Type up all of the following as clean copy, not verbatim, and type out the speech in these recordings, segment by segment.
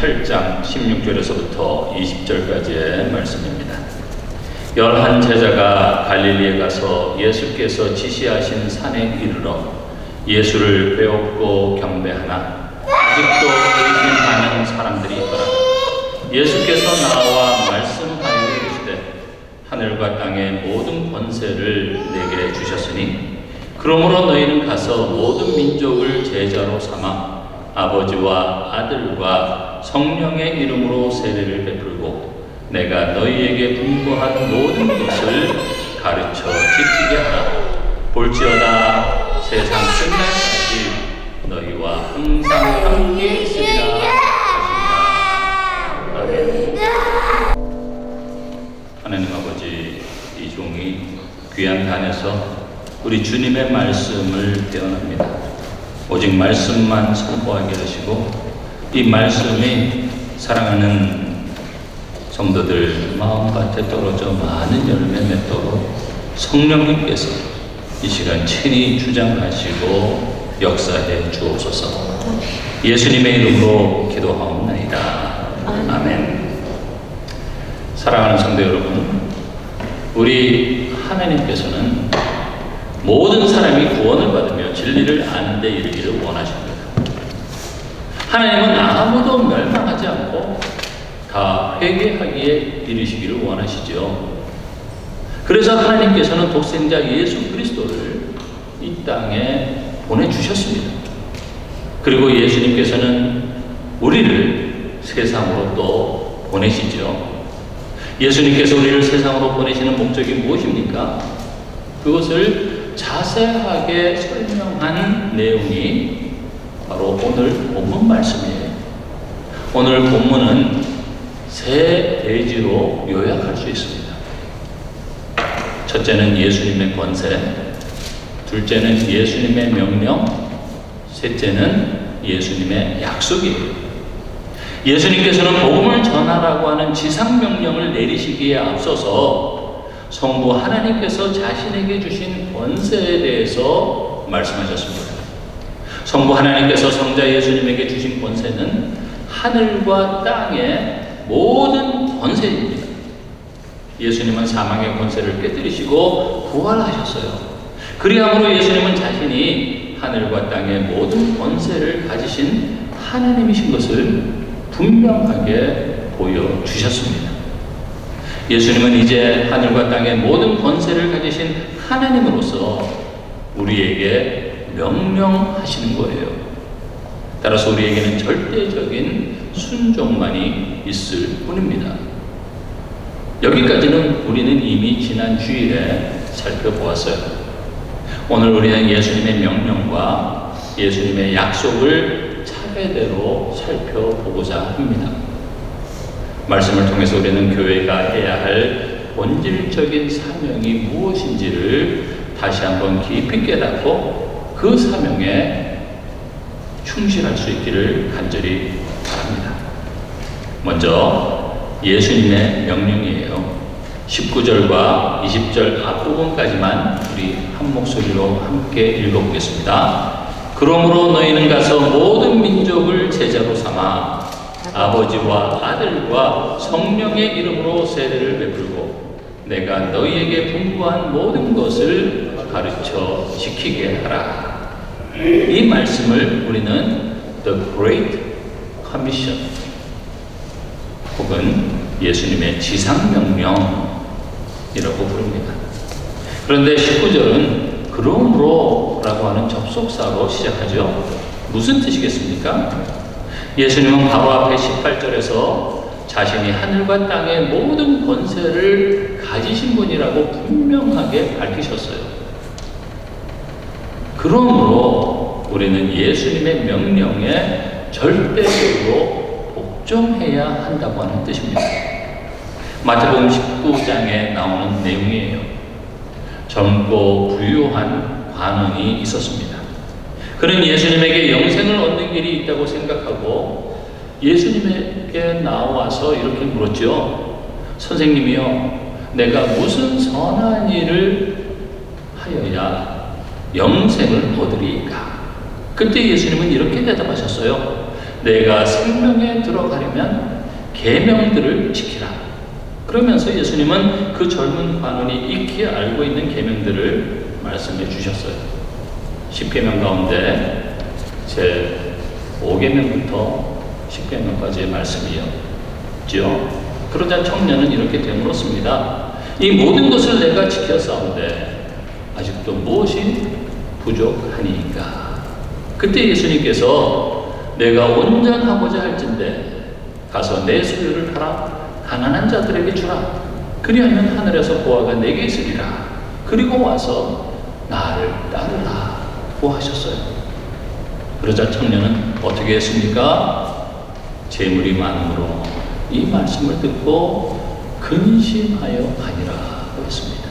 8장 16절에서부터 20절까지의 말씀입니다. 11 제자가 갈릴리에 가서 예수께서 지시하신 산에 이르러 예수를 배웠고 경배하나 아직도 의심하는 사람들이 있더라. 예수께서 나와 말씀하여 이르시되 하늘과 땅의 모든 권세를 내게 주셨으니 그러므로 너희는 가서 모든 민족을 제자로 삼아 아버지와 아들과 성령의 이름으로 세례를 베풀고 내가 너희에게 분부한 모든 것을 가르쳐 지키게 하라. 볼지어다 세상 끝날까지 너희와 항상 함께 있으리라 하시니라. 아멘. 하나님 아버지, 이 종이 귀한 단에서 우리 주님의 말씀을 배워납니다. 오직 말씀만 선포하게 하시고 이 말씀이 사랑하는 성도들 마음밭에 떨어져 많은 열매 맺도록 성령님께서 이 시간 친히 주장하시고 역사해 주옵소서. 예수님의 이름으로 기도하옵나이다. 아멘. 사랑하는 성도 여러분, 우리 하나님께서는 모든 사람이 구원을 받으며 진리를 아는 데 이르기를 원하십니다. 하나님은 아무도 멸망하지 않고 다 회개하기에 이르시기를 원하시죠. 그래서 하나님께서는 독생자 예수 그리스도를 이 땅에 보내주셨습니다. 그리고 예수님께서는 우리를 세상으로 또 보내시죠. 예수님께서 우리를 세상으로 보내시는 목적이 무엇입니까? 그것을 자세하게 설명한 내용이 바로 오늘 본문 말씀이에요. 오늘 본문은 세 대지로 요약할 수 있습니다. 첫째는 예수님의 권세, 둘째는 예수님의 명령, 셋째는 예수님의 약속이에요. 예수님께서는 복음을 전하라고 하는 지상명령을 내리시기에 앞서서 성부 하나님께서 자신에게 주신 권세에 대해서 말씀하셨습니다. 성부 하나님께서 성자 예수님에게 주신 권세는 하늘과 땅의 모든 권세입니다. 예수님은 사망의 권세를 깨뜨리시고 부활하셨어요. 그리함으로 예수님은 자신이 하늘과 땅의 모든 권세를 가지신 하나님이신 것을 분명하게 보여주셨습니다. 예수님은 이제 하늘과 땅의 모든 권세를 가지신 하나님으로서 우리에게 명령하시는 거예요. 따라서 우리에게는 절대적인 순종만이 있을 뿐입니다. 여기까지는 우리는 이미 지난 주일에 살펴보았어요. 오늘 우리는 예수님의 명령과 예수님의 약속을 차례대로 살펴보고자 합니다. 말씀을 통해서 우리는 교회가 해야 할 본질적인 사명이 무엇인지를 다시 한번 깊이 깨닫고 그 사명에 충실할 수 있기를 간절히 바랍니다. 먼저 예수님의 명령이에요. 19절과 20절 앞부분까지만 우리 한 목소리로 함께 읽어보겠습니다. 그러므로 너희는 가서 모든 민족을 제자로 삼아 아버지와 아들과 성령의 이름으로 세례를 베풀고 내가 너희에게 분부한 모든 것을 가르쳐 지키게 하라. 이 말씀을 우리는 The Great Commission 혹은 예수님의 지상명령이라고 부릅니다. 그런데 19절은 그러므로 라고 하는 접속사로 시작하죠. 무슨 뜻이겠습니까? 예수님은 바로 앞에 18절에서 자신이 하늘과 땅의 모든 권세를 가지신 분이라고 분명하게 밝히셨어요. 그러므로 우리는 예수님의 명령에 절대적으로 복종해야 한다고 하는 뜻입니다. 마태복음 19장에 나오는 내용이에요. 젊고 부유한 관원이 있었습니다. 그는 예수님에게 영생을 얻는 길이 있다고 생각하고 예수님에게 나와서 이렇게 물었죠. 선생님이요, 내가 무슨 선한 일을 하여야 영생을 얻으리이까? 그때 예수님은 이렇게 대답하셨어요. 내가 생명에 들어가려면 계명들을 지키라. 그러면서 예수님은 그 젊은 관원이 익히 알고 있는 계명들을 말씀해 주셨어요. 10계명 가운데 제 5계명부터 10계명까지의 말씀이었지요. 그러자 청년은 이렇게 되물었습니다. 이 모든 것을 내가 지켰사온데 아직도 무엇이 부족하니까? 그때 예수님께서 내가 온전하고자 할진대 가서 내 소유를 팔아 가난한 자들에게 주라. 그리하면 하늘에서 보화가 내게 있으리라. 그리고 와서 나를 따르라 고 하셨어요. 그러자 청년은 어떻게 했습니까? 재물이 많음으로 이 말씀을 듣고 근심하여 가니라 했습니다.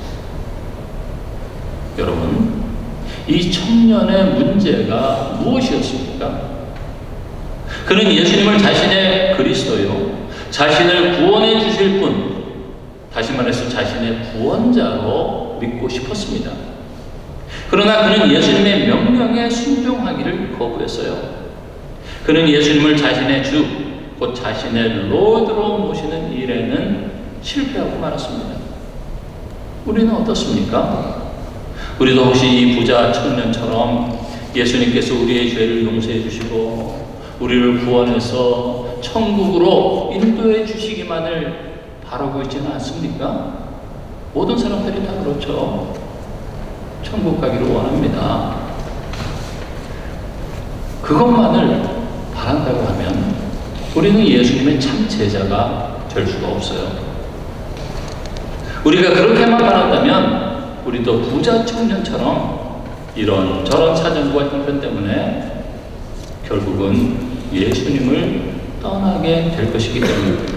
여러분, 이 청년의 문제가 무엇이었습니까? 그는 예수님을 자신의 그리스도요, 자신을 구원해 주실 분, 다시 말해서 자신의 구원자로 믿고 싶었습니다. 그러나 그는 예수님의 명령에 순종하기를 거부했어요. 그는 예수님을 자신의 주, 곧 자신의 로드로 모시는 일에는 실패하고 말았습니다. 우리는 어떻습니까? 우리도 혹시 이 부자 청년처럼 예수님께서 우리의 죄를 용서해 주시고 우리를 구원해서 천국으로 인도해 주시기만을 바라고 있지는 않습니까? 모든 사람들이 다 그렇죠. 천국 가기를 원합니다. 그것만을 바란다고 하면 우리는 예수님의 참 제자가 될 수가 없어요. 우리가 그렇게만 바란다면 우리도 부자 청년처럼 이런저런 사정과 형편 때문에 결국은 예수님을 떠나게 될 것이기 때문입니다.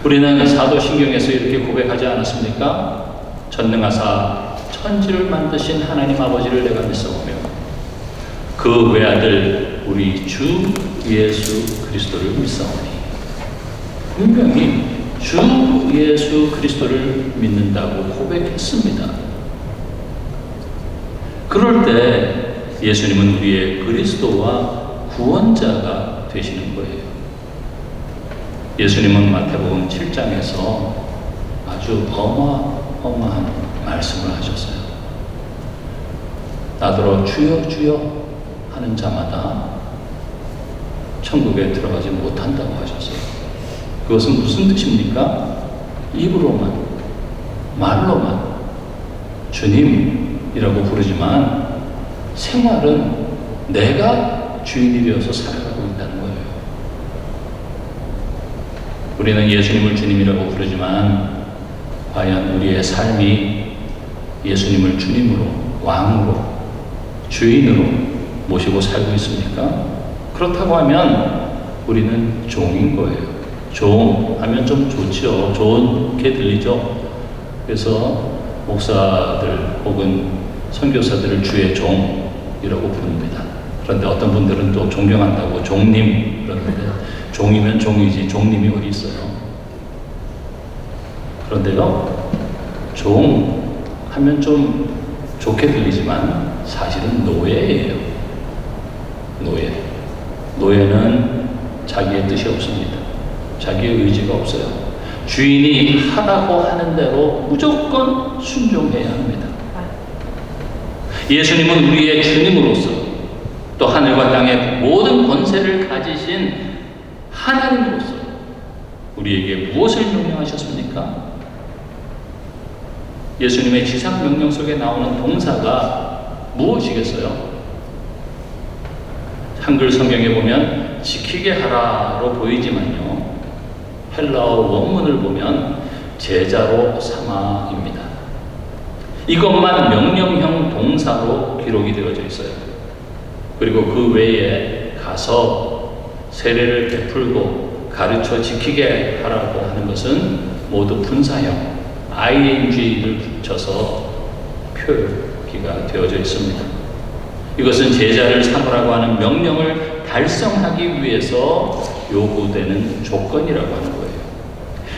우리는 사도신경에서 이렇게 고백하지 않았습니까? 전능하사 천지를 만드신 하나님 아버지를 내가 믿사오며 그 외아들 우리 주 예수 그리스도를 믿사오니. 분명히 주 예수 그리스도를 믿는다고 고백했습니다. 그럴 때 예수님은 우리의 그리스도와 구원자가 되시는 거예요. 예수님은 마태복음 7장에서 아주 어마어마한 말씀을 하셨어요. 나더러 주여 주여 하는 자마다 천국에 들어가지 못한다고 하셨어요. 그것은 무슨 뜻입니까? 입으로만, 말로만 주님이라고 부르지만 생활은 내가 주인이 되어서 살아가고 있다는 거예요. 우리는 예수님을 주님이라고 부르지만 과연 우리의 삶이 예수님을 주님으로, 왕으로, 주인으로 모시고 살고 있습니까? 그렇다고 하면 우리는 종인 거예요. 종 하면 좀 좋죠. 좋게 들리죠. 그래서 목사들 혹은 선교사들을 주의 종이라고 부릅니다. 그런데 어떤 분들은 또 존경한다고 종님 그러는데 종이면 종이지 종님이 어디 있어요. 그런데요, 종 하면 좀 좋게 들리지만 사실은 노예예요. 노예는 자기의 뜻이 없습니다. 자기의 의지가 없어요. 주인이 하라고 하는 대로 무조건 순종해야 합니다. 예수님은 우리의 주님으로서 또 하늘과 땅의 모든 권세를 가지신 하나님으로서 우리에게 무엇을 명령하셨습니까? 예수님의 지상 명령 속에 나오는 동사가 무엇이겠어요? 한글 성경에 보면 지키게 하라로 보이지만요, 헬라어 원문을 보면 제자로 삼아입니다. 이것만 명령형 동사로 기록이 되어져 있어요. 그리고 그 외에 가서 세례를 베풀고 가르쳐 지키게 하라고 하는 것은 모두 분사형 ing를 붙여서 표기가 되어져 있습니다. 이것은 제자를 삼으라고 하는 명령을 달성하기 위해서 요구되는 조건이라고 하는 거예요.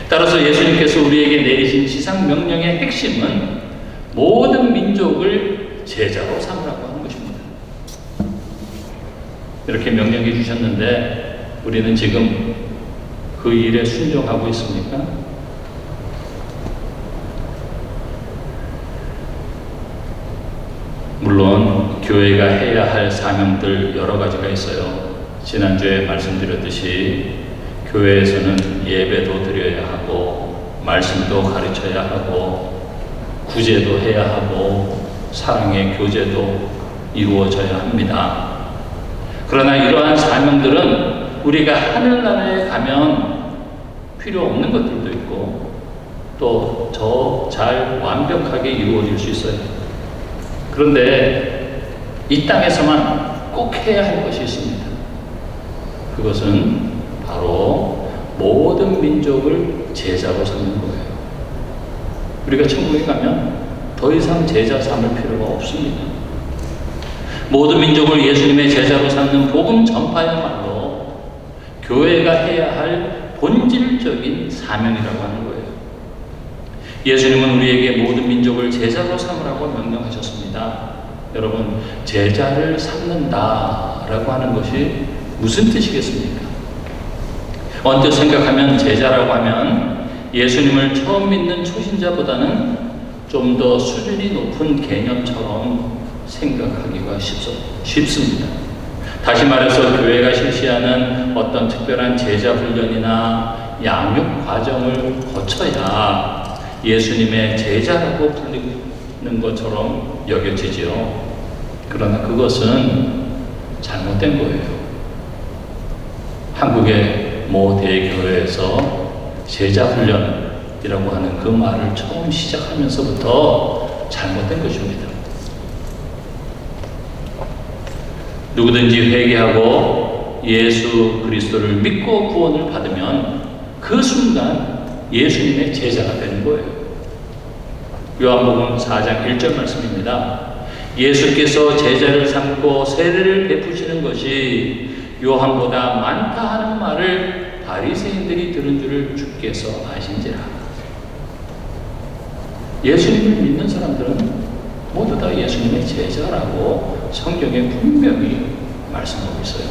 따라서 예수님께서 우리에게 내리신 지상 명령의 핵심은 모든 민족을 제자로 삼으라고 하는 것입니다. 이렇게 명령해 주셨는데 우리는 지금 그 일에 순종하고 있습니까? 물론 교회가 해야 할 사명들 여러 가지가 있어요. 지난주에 말씀드렸듯이 교회에서는 예배도 드려야 하고 말씀도 가르쳐야 하고 구제도 해야 하고 사랑의 교제도 이루어져야 합니다. 그러나 이러한 사명들은 우리가 하늘나라에 가면 필요 없는 것들도 있고 또 더 잘 완벽하게 이루어질 수 있어요. 그런데 이 땅에서만 꼭 해야 할 것이 있습니다. 그것은 바로 모든 민족을 제자로 삼는 거예요. 우리가 천국에 가면 더 이상 제자 삼을 필요가 없습니다. 모든 민족을 예수님의 제자로 삼는 복음 전파야말로 교회가 해야 할 본질적인 사명이라고 하는 거예요. 예수님은 우리에게 모든 민족을 제자로 삼으라고 명령하셨습니다. 여러분, 제자를 삼는다라고 하는 것이 무슨 뜻이겠습니까? 언뜻 생각하면 제자라고 하면 예수님을 처음 믿는 초신자보다는 좀 더 수준이 높은 개념처럼 생각하기가 쉽습니다. 다시 말해서 교회가 실시하는 어떤 특별한 제자 훈련이나 양육 과정을 거쳐야 예수님의 제자라고 불리는 것처럼 여겨지지요. 그러나 그것은 잘못된 거예요. 한국의 모 대교회에서 제자 훈련이라고 하는 그 말을 처음 시작하면서부터 잘못된 것입니다. 누구든지 회개하고 예수 그리스도를 믿고 구원을 받으면 그 순간 예수님의 제자가 되는 거예요. 요한복음 4장 1절 말씀입니다. 예수께서 제자를 삼고 세례를 베푸시는 것이 요한보다 많다 하는 말을 바리새인들이 들은 줄을 주께서 아신지라. 예수님을 믿는 사람들은 모두 다 예수님의 제자라고 성경에 분명히 말씀하고 있어요.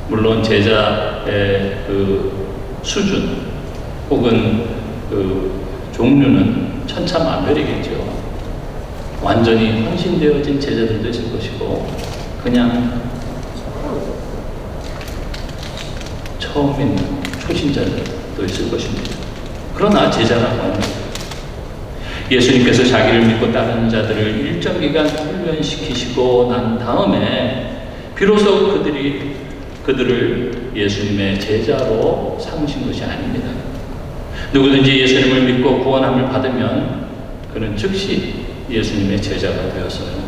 물론 제자의 그 수준 혹은 그 종류는 천차만별이겠죠. 완전히 헌신되어진 제자들도 있을 것이고 그냥 처음 믿는 초신자들도 있을 것입니다. 그러나 제자라고 하는 거예요. 예수님께서 자기를 믿고 따르는 자들을 일정 기간 훈련시키시고 난 다음에 비로소 그들을 예수님의 제자로 삼으신 것이 아닙니다. 누구든지 예수님을 믿고 구원함을 받으면 그는 즉시 예수님의 제자가 되었어요.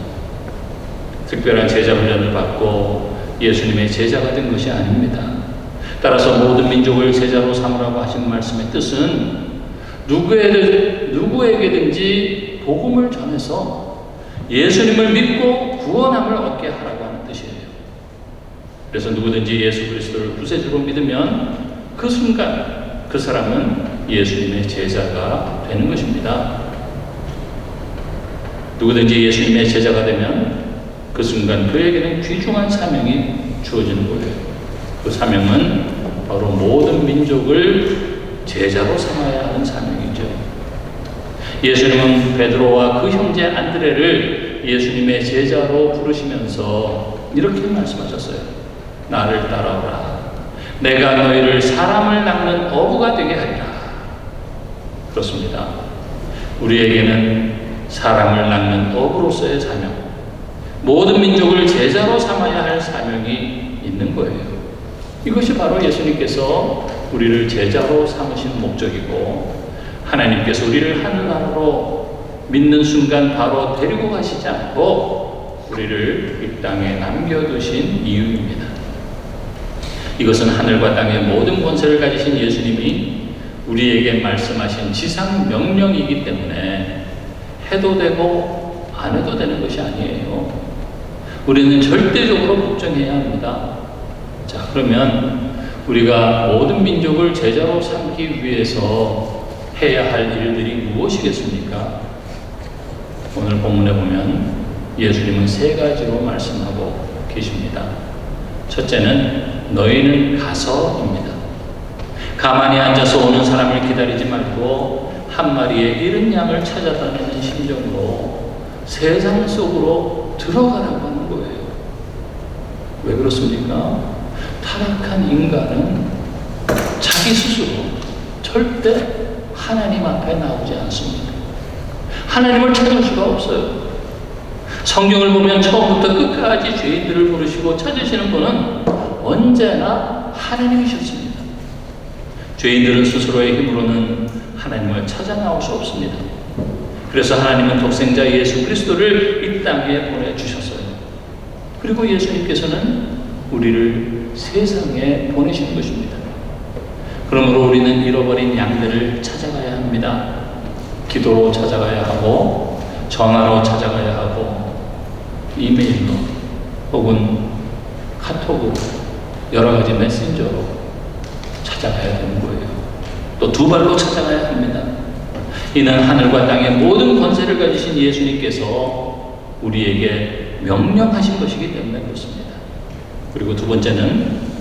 특별한 제자 훈련을 받고 예수님의 제자가 된 것이 아닙니다. 따라서 모든 민족을 제자로 삼으라고 하신 말씀의 뜻은 누구에게든지 복음을 전해서 예수님을 믿고 구원함을 얻게 하라고 하는 뜻이에요. 그래서 누구든지 예수 그리스도를 구세주로 믿으면 그 순간 그 사람은 예수님의 제자가 되는 것입니다. 누구든지 예수님의 제자가 되면 그 순간 그에게는 귀중한 사명이 주어지는 거예요. 그 사명은 바로 모든 민족을 제자로 삼아야 하는 사명이죠. 예수님은 베드로와 그 형제 안드레를 예수님의 제자로 부르시면서 이렇게 말씀하셨어요. 나를 따라오라. 내가 너희를 사람을 낚는 어부가 되게 하리라. 그렇습니다. 우리에게는 사람을 낚는 어부로서의 사명, 모든 민족을 제자로 삼아야 할 사명이 있는 거예요. 이것이 바로 예수님께서 우리를 제자로 삼으신 목적이고 하나님께서 우리를 하늘나라로 믿는 순간 바로 데리고 가시지 않고 우리를 이 땅에 남겨두신 이유입니다. 이것은 하늘과 땅의 모든 권세를 가지신 예수님이 우리에게 말씀하신 지상 명령이기 때문에 해도 되고 안 해도 되는 것이 아니에요. 우리는 절대적으로 복종해야 합니다. 자, 그러면 우리가 모든 민족을 제자로 삼기 위해서 해야 할 일들이 무엇이겠습니까? 오늘 본문에 보면 예수님은 세 가지로 말씀하고 계십니다. 첫째는 너희는 가서입니다. 가만히 앉아서 오는 사람을 기다리지 말고 한 마리의 잃은 양을 찾아다니는 심정으로 세상 속으로 들어가라고 하는 거예요. 왜 그렇습니까? 타락한 인간은 자기 스스로 절대 하나님 앞에 나오지 않습니다. 하나님을 찾을 수가 없어요. 성경을 보면 처음부터 끝까지 죄인들을 부르시고 찾으시는 분은 언제나 하나님이셨습니다. 죄인들은 스스로의 힘으로는 하나님을 찾아 나올 수 없습니다. 그래서 하나님은 독생자 예수 그리스도를 이 땅에 보내주셨어요. 그리고 예수님께서는 우리를 세상에 보내신 것입니다. 그러므로 우리는 잃어버린 양들을 찾아가야 합니다. 기도로 찾아가야 하고, 전화로 찾아가야 하고, 이메일로 혹은 카톡으로, 여러 가지 메신저로 찾아가야 되는 거예요. 또 두 발로 찾아가야 합니다. 이는 하늘과 땅의 모든 권세를 가지신 예수님께서 우리에게 명령하신 것이기 때문에 그렇습니다. 그리고 두 번째는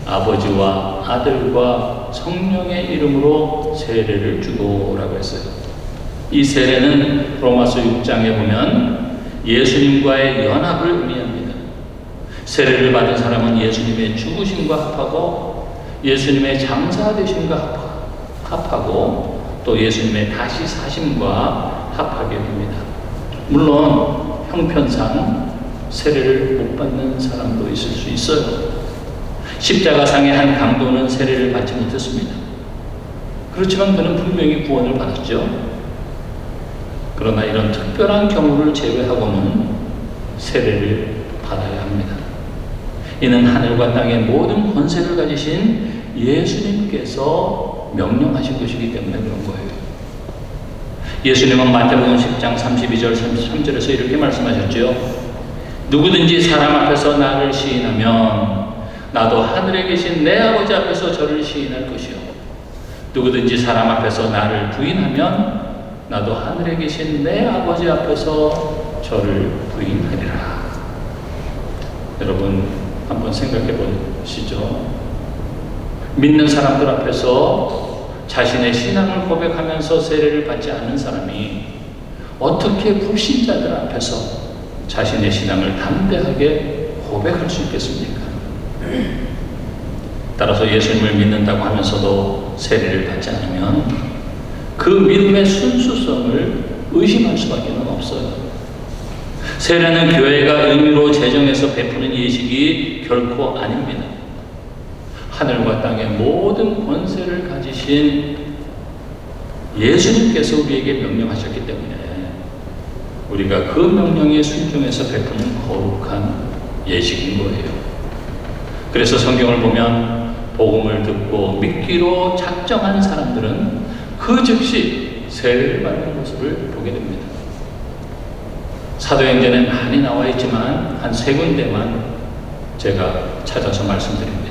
아버지와 아들과 성령의 이름으로 세례를 주고라고 했어요. 이 세례는 로마서 6장에 보면 예수님과의 연합을 의미합니다. 세례를 받은 사람은 예수님의 죽으심과 합하고 예수님의 장사되심과 합하고 또 예수님의 다시 사심과 합하게 됩니다. 물론 형편상 세례를 못 받는 사람도 있을 수 있어요. 십자가상의 한 강도는 세례를 받지 못했습니다. 그렇지만 그는 분명히 구원을 받았죠. 그러나 이런 특별한 경우를 제외하고는 세례를 받아야 합니다. 이는 하늘과 땅의 모든 권세를 가지신 예수님께서 명령하신 것이기 때문에 그런 거예요. 예수님은 마태복음 10장 32절 33절에서 이렇게 말씀하셨죠. 누구든지 사람 앞에서 나를 시인하면 나도 하늘에 계신 내 아버지 앞에서 저를 시인할 것이요 누구든지 사람 앞에서 나를 부인하면 나도 하늘에 계신 내 아버지 앞에서 저를 부인하리라. 여러분 한번 생각해 보시죠. 믿는 사람들 앞에서 자신의 신앙을 고백하면서 세례를 받지 않는 사람이 어떻게 불신자들 앞에서 자신의 신앙을 담대하게 고백할 수 있겠습니까? 따라서 예수님을 믿는다고 하면서도 세례를 받지 않으면 그 믿음의 순수성을 의심할 수밖에 없어요. 세례는 교회가 의미로 제정해서 베푸는 예식이 결코 아닙니다. 하늘과 땅의 모든 권세를 가지신 예수님께서 우리에게 명령하셨기 때문에 우리가 그 명령에 순종해서 베푸는 거룩한 예식인 거예요. 그래서 성경을 보면 복음을 듣고 믿기로 작정한 사람들은 그 즉시 세례를 받는 모습을 보게 됩니다. 사도행전에 많이 나와 있지만 한 세 군데만 제가 찾아서 말씀드립니다.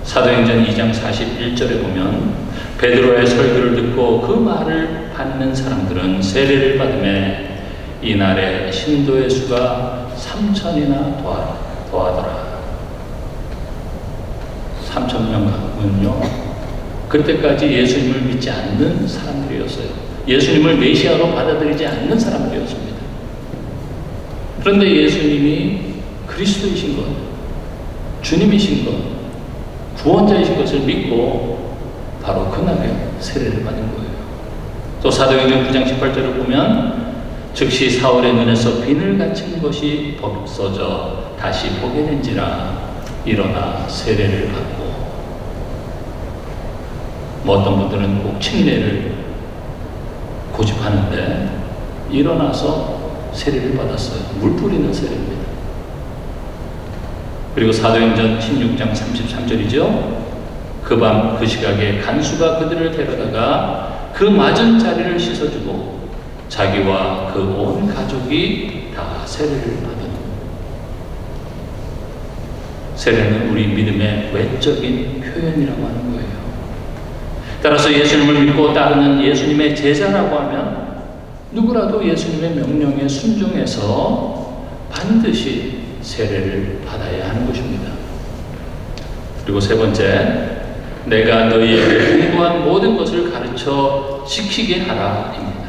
사도행전 2장 41절에 보면 베드로의 설교를 듣고 그 말을 받는 사람들은 세례를 받음에 이날에 신도의 수가 3,000이나 더하더라. 3,000명은요 그때까지 예수님을 믿지 않는 사람들이었어요. 예수님을 메시아로 받아들이지 않는 사람들이었습니다. 그런데 예수님이 그리스도이신 것, 주님이신 것, 구원자이신 것을 믿고 바로 그날에 세례를 받은 거예요. 또 사도행전 9장 18절을 보면 즉시 사울의 눈에서 비늘 갇힌 것이 벗어져 다시 보게 된지라 일어나 세례를 받고 어떤 분들은 꼭 침례를 고집하는데 일어나서 세례를 받았어요. 물 뿌리는 세례입니다. 그리고 사도행전 16장 33절이죠. 그 밤 그 시각에 간수가 그들을 데려다가 그 맞은 자리를 씻어주고 자기와 그 온 가족이 다 세례를 받은. 세례는 우리 믿음의 외적인 표현이라고 하는 거예요. 따라서 예수님을 믿고 따르는 예수님의 제자라고 하면 누구라도 예수님의 명령에 순종해서 반드시 세례를 받아야 하는 것입니다. 그리고 세 번째, 내가 너희에게 공부한 모든 것을 가르쳐 지키게 하라입니다.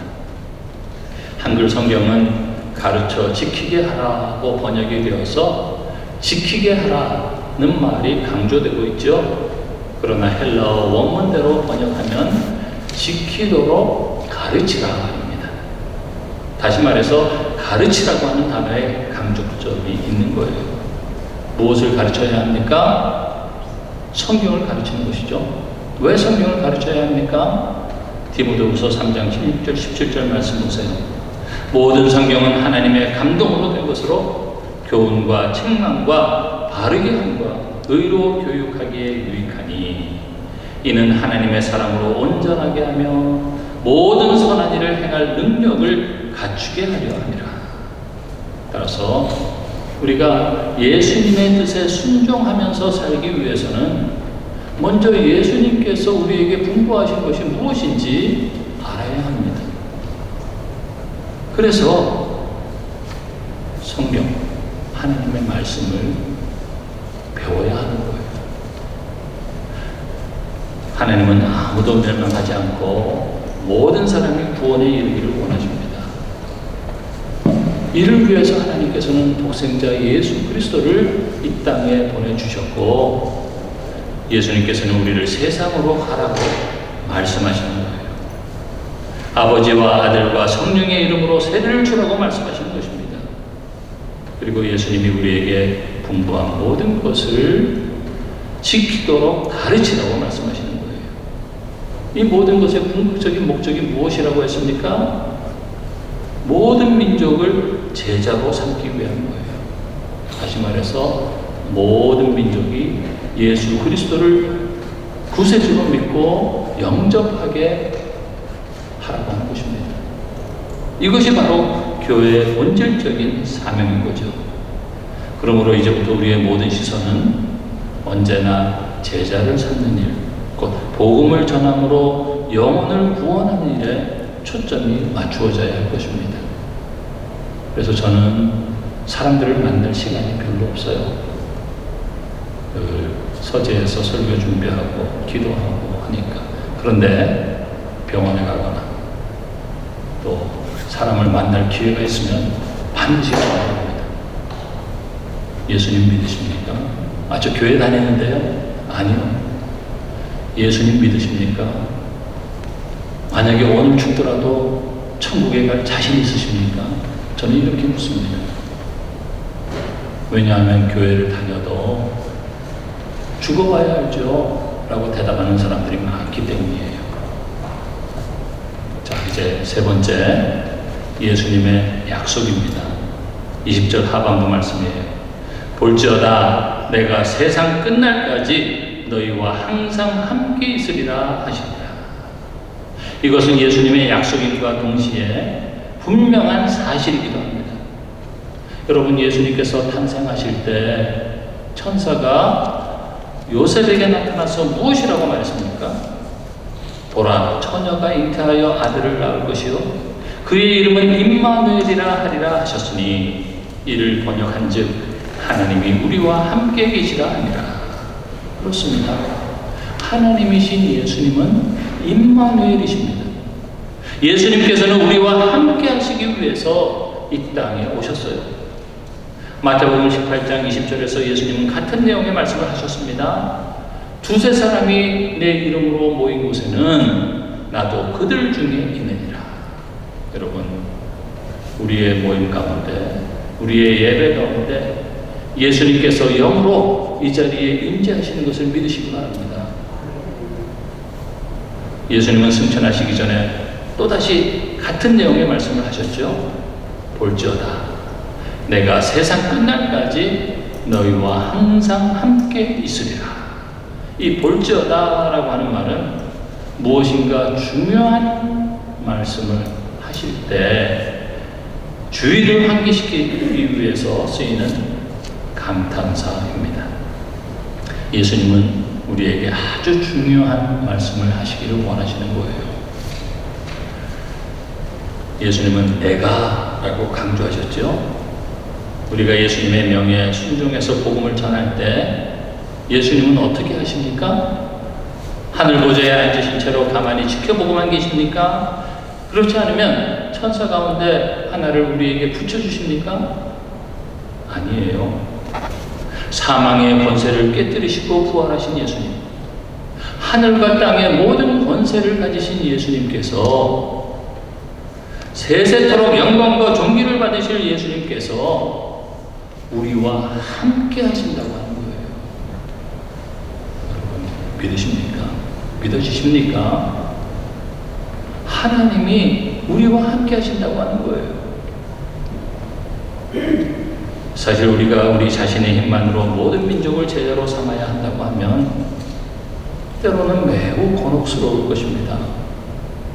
한글 성경은 가르쳐 지키게 하라고 번역이 되어서 지키게 하라는 말이 강조되고 있죠. 그러나 헬라어 원문대로 번역하면 지키도록 가르치라입니다. 다시 말해서 가르치라고 하는 단어에 강조점이 있는 거예요. 무엇을 가르쳐야 합니까? 성경을 가르치는 것이죠. 왜 성경을 가르쳐야 합니까? 디모데후서 3장 16절 17절 말씀 보세요. 모든 성경은 하나님의 감동으로 된 것으로 교훈과 책망과 바르게 함과 의로 교육하기에 유익하니 이는 하나님의 사람으로 온전하게 하며 모든 선한 일을 행할 능력을 갖추게 하려 함이라. 따라서 우리가 예수님의 뜻에 순종하면서 살기 위해서는 먼저 예수님께서 우리에게 분부하신 것이 무엇인지 알아야 합니다. 그래서 성경, 하나님의 말씀을 배워야 하는 거예요. 하나님은 아무도 멸망하지 않고 모든 사람이 구원에 이르기를 원하십니다. 이를 위해서 하나님께서는 독생자 예수 그리스도를 이 땅에 보내주셨고 예수님께서는 우리를 세상으로 가라고 말씀하시는 거예요. 아버지와 아들과 성령의 이름으로 세례를 주라고 말씀하시는 것입니다. 그리고 예수님이 우리에게 분부한 모든 것을 지키도록 가르치라고 말씀하시는 거예요. 이 모든 것의 궁극적인 목적이 무엇이라고 했습니까? 모든 민족을 제자로 삼기 위한 거예요. 다시 말해서 모든 민족이 예수 그리스도를 구세주로 믿고 영접하게 하라고 하는 것입니다. 이것이 바로 교회의 본질적인 사명인 거죠. 그러므로 이제부터 우리의 모든 시선은 언제나 제자를 삼는 일, 곧 복음을 전함으로 영혼을 구원하는 일에 초점이 맞추어져야 할 것입니다. 그래서 저는 사람들을 만날 시간이 별로 없어요. 서재에서 설교 준비하고 기도하고 하니까. 그런데 병원에 가거나 또 사람을 만날 기회가 있으면 반드시 가야 합니다. 예수님 믿으십니까? 저 교회 다니는데요? 아니요. 예수님 믿으십니까? 만약에 오늘 죽더라도 천국에 갈 자신 있으십니까? 저는 이렇게 묻습니다. 왜냐하면 교회를 다녀도 죽어봐야 알죠 라고 대답하는 사람들이 많기 때문이에요. 자, 이제 세 번째, 예수님의 약속입니다. 20절 하반부 말씀이에요. 볼지어다 내가 세상 끝날까지 너희와 항상 함께 있으리라 하시니라. 이것은 예수님의 약속임과 동시에 분명한 사실이기도 합니다. 여러분, 예수님께서 탄생하실 때 천사가 요셉에게 나타나서 무엇이라고 말했습니까? 보라, 처녀가 잉태하여 아들을 낳을 것이요 그의 이름은 임마누엘이라 하리라 하셨으니 이를 번역한즉 하나님이 우리와 함께 계시라 하니라. 그렇습니다. 하나님이신 예수님은 임마누엘이십니다. 예수님께서는 우리와 함께 하시기 위해서 이 땅에 오셨어요. 마태복음 18장 20절에서 예수님은 같은 내용의 말씀을 하셨습니다. 두세 사람이 내 이름으로 모인 곳에는 나도 그들 중에 있느니라. 여러분, 우리의 모임 가운데, 우리의 예배 가운데 예수님께서 영으로 이 자리에 임재하시는 것을 믿으시기 바랍니다. 예수님은 승천하시기 전에 또다시 같은 내용의 말씀을 하셨죠. 볼지어다 내가 세상 끝날까지 너희와 항상 함께 있으리라. 이 볼지어다 라고 하는 말은 무엇인가 중요한 말씀을 하실 때 주의를 환기시키기 위해서 쓰이는 감탄사입니다. 예수님은 우리에게 아주 중요한 말씀을 하시기를 원하시는 거예요. 예수님은 내가 라고 강조하셨죠. 우리가 예수님의 명예에 순종해서 복음을 전할 때 예수님은 어떻게 하십니까? 하늘 보좌에 앉으신 채로 가만히 지켜보고만 계십니까? 그렇지 않으면 천사 가운데 하나를 우리에게 붙여주십니까? 아니에요. 사망의 권세를 깨뜨리시고 부활하신 예수님, 하늘과 땅의 모든 권세를 가지신 예수님께서, 세세토록 영광과 존귀를 받으실 예수님께서 우리와 함께 하신다고 하는 거예요. 여러분, 믿으십니까? 믿어지십니까? 하나님이 우리와 함께 하신다고 하는 거예요. 사실 우리가 우리 자신의 힘만으로 모든 민족을 제자로 삼아야 한다고 하면 때로는 매우 곤혹스러울 것입니다.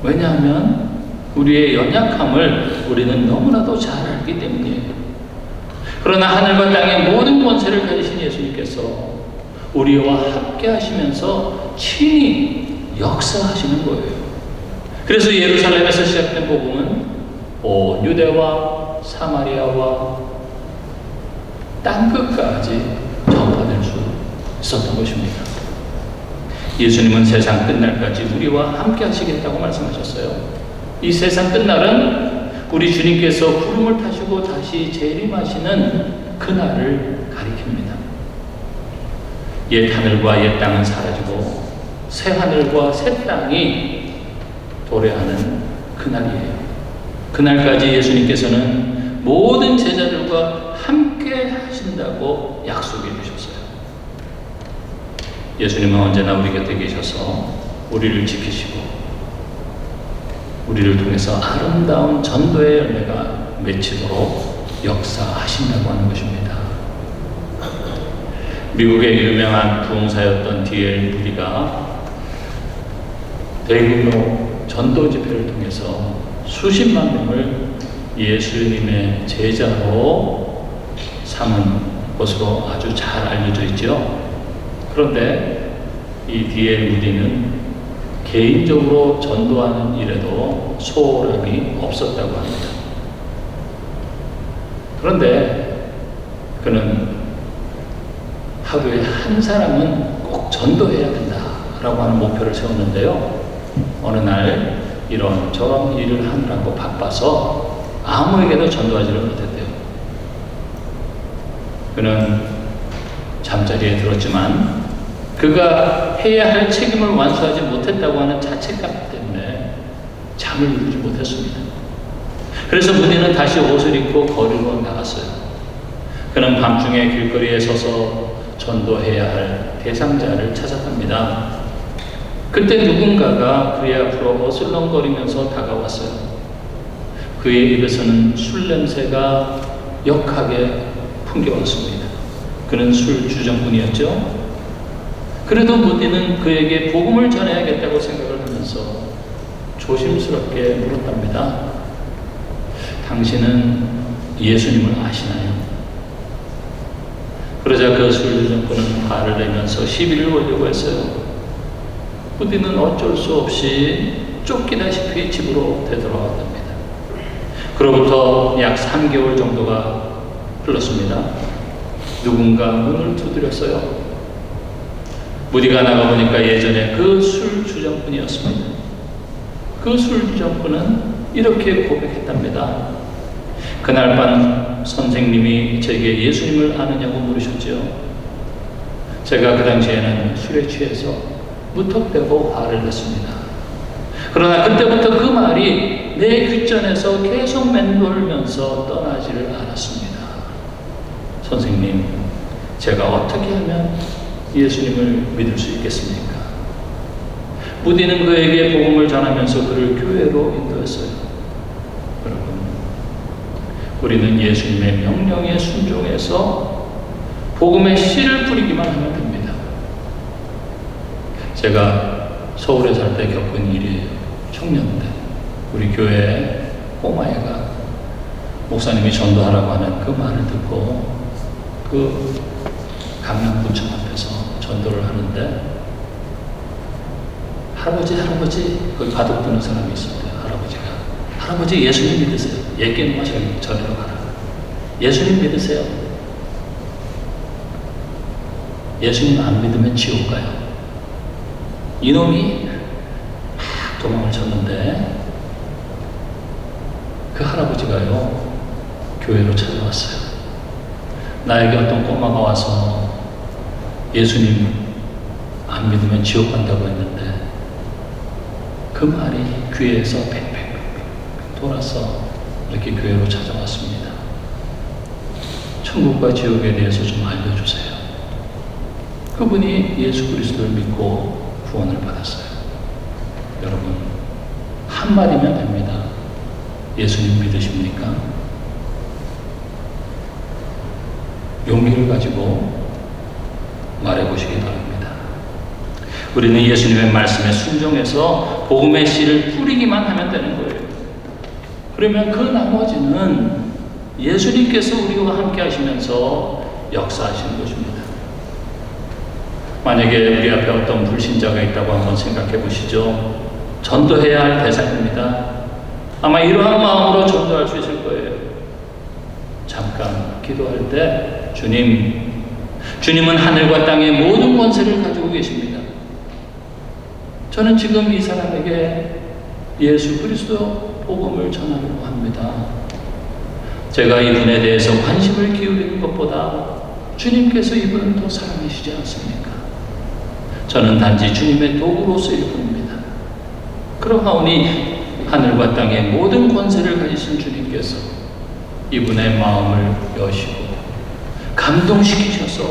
왜냐하면 우리의 연약함을 우리는 너무나도 잘 알기 때문이에요. 그러나 하늘과 땅의 모든 권세를 가지신 예수님께서 우리와 함께 하시면서 친히 역사하시는 거예요. 그래서 예루살렘에서 시작된 복음은 온 유대와 사마리아와 땅끝까지 전파될 수 있었던 것입니다. 예수님은 세상 끝날까지 우리와 함께 하시겠다고 말씀하셨어요. 이 세상 끝날은 우리 주님께서 구름을 타시고 다시 재림하시는 그날을 가리킵니다. 옛 하늘과 옛 땅은 사라지고 새 하늘과 새 땅이 도래하는 그날이에요. 그날까지 예수님께서는 모든 제자들과 함께 하신다고 약속해 주셨어요. 예수님은 언제나 우리 곁에 계셔서 우리를 지키시고 우리를 통해서 아름다운 전도의 열매가 맺히도록 역사하신다고 하는 것입니다. 미국의 유명한 부흥사였던 D.L. 무디가 대규모 전도 집회를 통해서 수십만 명을 예수님의 제자로 삼은 것으로 아주 잘 알려져 있죠. 그런데 이 D.L. 무디는 개인적으로 전도하는 일에도 소홀함이 없었다고 합니다. 그런데 그는 하루에 한 사람은 꼭 전도해야 된다라고 하는 목표를 세웠는데요. 어느 날 이런 저런 일을 하느라고 바빠서 아무에게도 전도하지를 못했대요. 그는 잠자리에 들었지만 그가 해야 할 책임을 완수하지 못했다고 하는 자책감 때문에 잠을 이루지 못했습니다. 그래서 무디는 다시 옷을 입고 거리로 나갔어요. 그는 밤중에 길거리에 서서 전도해야 할 대상자를 찾아갑니다. 그때 누군가가 그의 앞으로 어슬렁거리면서 다가왔어요. 그의 입에서는 술 냄새가 역하게 풍겨왔습니다. 그는 술 주정꾼이었죠. 그래도 무디는 그에게 복음을 전해야겠다고 생각을 하면서 조심스럽게 물었답니다. 당신은 예수님을 아시나요? 그러자 그 술주정꾼은 화를 내면서 시비를 걸려고 했어요. 무디는 어쩔 수 없이 쫓기다시피 집으로 되돌아왔답니다. 그로부터 약 3개월 정도가 흘렀습니다. 누군가 문을 두드렸어요. 무디가 나가보니까 예전에 그 술주정꾼이었습니다. 그 술주정꾼은 이렇게 고백했답니다. 그날 밤 선생님이 제게 예수님을 아느냐고 물으셨죠. 제가 그 당시에는 술에 취해서 무턱대고 화를 냈습니다. 그러나 그때부터 그 말이 내 귓전에서 계속 맴돌면서 떠나지를 않았습니다. 선생님, 제가 어떻게 하면 예수님을 믿을 수 있겠습니까? 무디는 그에게 복음을 전하면서 그를 교회로 인도했어요. 여러분, 우리는 예수님의 명령에 순종해서 복음의 씨를 뿌리기만 하면 됩니다. 제가 서울에 살 때 겪은 일이에요. 청년 때 우리 교회에 꼬마애가 목사님이 전도하라고 하는 그 말을 듣고 그 강남구청 앞에서 전도를 하는데 할아버지 거기 바둑 두는 사람이 있었대요. 할아버지 예수님 믿으세요. 얘기는 마셔 전해로 가라. 예수님 믿으세요. 예수님 안 믿으면 지옥 가요. 이놈이 막 도망을 쳤는데 그 할아버지가요, 교회로 찾아왔어요. 나에게 어떤 꼬마가 와서 예수님 안 믿으면 지옥 간다고 했는데 그 말이 귀에서 팽팽 돌아서 이렇게 교회로 찾아왔습니다. 천국과 지옥에 대해서 좀 알려주세요. 그분이 예수 그리스도를 믿고 구원을 받았어요. 여러분, 한마디면 됩니다. 예수님 믿으십니까? 용기를 가지고 말해보시기 바랍니다. 우리는 예수님의 말씀에 순종해서 복음의 씨를 뿌리기만 하면 되는 거예요. 그러면 그 나머지는 예수님께서 우리와 함께 하시면서 역사하시는 것입니다. 만약에 우리 앞에 어떤 불신자가 있다고 한번 생각해 보시죠. 전도해야 할 대상입니다. 아마 이러한 마음으로 전도할 수 있을 거예요. 잠깐 기도할 때 주님은 하늘과 땅의 모든 권세를 가지고 계십니다. 저는 지금 이 사람에게 예수 그리스도 복음을 전하려고 합니다. 제가 이분에 대해서 관심을 기울이는 것보다 주님께서 이분을 더 사랑하시지 않습니까? 저는 단지 주님의 도구로 쓰일 뿐입니다. 그러하오니 하늘과 땅의 모든 권세를 가지신 주님께서 이분의 마음을 여시고 감동시키셔서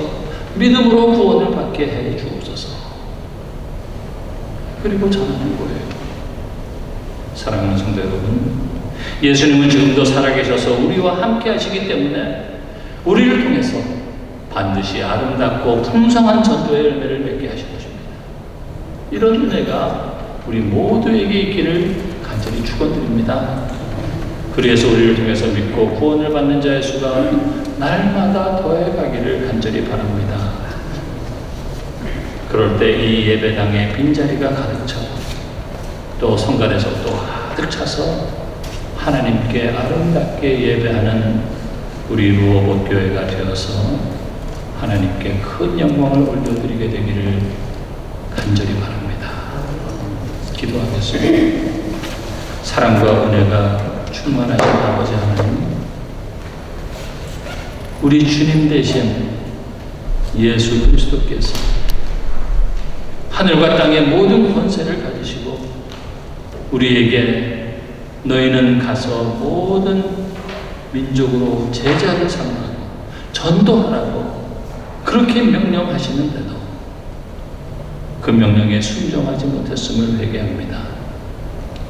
믿음으로 구원을 받게 해 주옵소서. 그리고 전하는 거예요. 사랑하는 성도 여러분, 예수님은 지금도 살아계셔서 우리와 함께 하시기 때문에 우리를 통해서 반드시 아름답고 풍성한 전도의 열매를 맺게 하실 것입니다. 이런 은혜가 우리 모두에게 있기를 간절히 축원드립니다. 그래서 우리를 통해서 믿고 구원을 받는 자의 수가 날마다 더해가기를 간절히 바랍니다. 그럴 때 이 예배당에 빈자리가 가득 차고 또 성간에서 또 가득 차서 하나님께 아름답게 예배하는 우리 루어봇 교회가 되어서 하나님께 큰 영광을 올려드리게 되기를 간절히 바랍니다. 기도하겠습니다. 사랑과 은혜가 충만하신 아버지 하나님, 우리 주님 대신 예수 그리스도께서 하늘과 땅의 모든 권세를 가지시고 우리에게 너희는 가서 모든 민족으로 제자를 삼으라고 전도하라고 그렇게 명령하시는데도 그 명령에 순종하지 못했음을 회개합니다.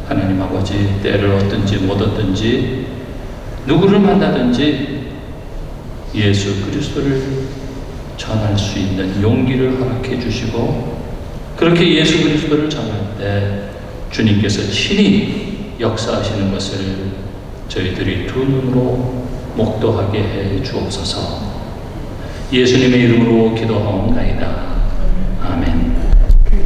하나님 아버지, 때를 얻든지 못 얻든지 누구를 만나든지 예수 그리스도를 전할 수 있는 용기를 허락해 주시고 그렇게 예수 그리스도를 전할 때 주님께서 친히 역사하시는 것을 저희들이 두 눈으로 목도하게 해 주옵소서. 예수님의 이름으로 기도하옵나이다.